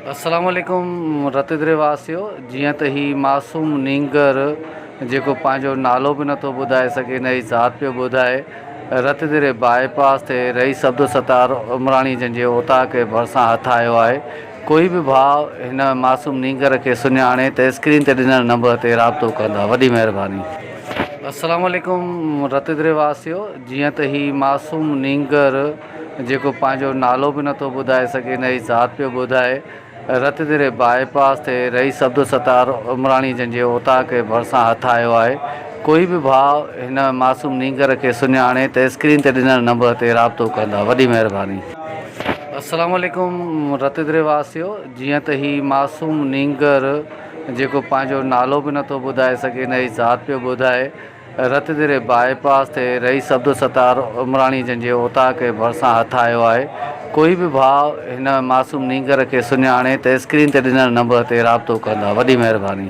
अस्सलाम वालेकुम रतद्रे वासियो। जीअं त ही मासूम नींगर जेको पंहिंजो नालो बि नथो ॿुधाए सघे, न ई ज़ात पियो ॿुधाए, रतद्रे बाईपास ते रईस अब्दुल सत्तार उमराणी जंहिंजे ओता खे भरिसां हथु आयो आहे। कोई बि भाउ हिन मासूम नींगर खे सुञाणे त स्क्रीन ते ॾिनल नंबर ते राब्तो कंदा। वॾी महिरबानी। अस्सलाम वालेकुम रतद्रे वासियो। जीअं त ही मासूम नींगर जेको पंहिंजो नालो बि नथो ॿुधाए सघे, न ई ज़ात पियो ॿुधाए, रतद्रे बाईपास ते रईस अब्दुल सत्तार उमराणी जंहिंजे ओता खे भरिसां हथु आयो आहे। कोई बि भाउ हिन मासूम नींगर खे सुञाणे त स्क्रीन ते ॾिनल नंबर ते राब्तो कंदा। वॾी महिरबानी। अस्सलाम वालेकुम रतद्रे वासियो। जीअं त ही मासूम नींगर जेको पंहिंजो नालो बि नथो ॿुधाए सघे, न ई ज़ात पियो ॿुधाए, रतद्रे बाईपास ते रईस अब्दुल सत्तार उमराणी जंहिंजे ओता खे भरिसां हथु आयो आहे। कोई बि भाउ हिन मासूम नींगर खे सुञाणे त स्क्रीन ते ॾिनल नंबर ते राब्तो कंदा। वॾी महिरबानी।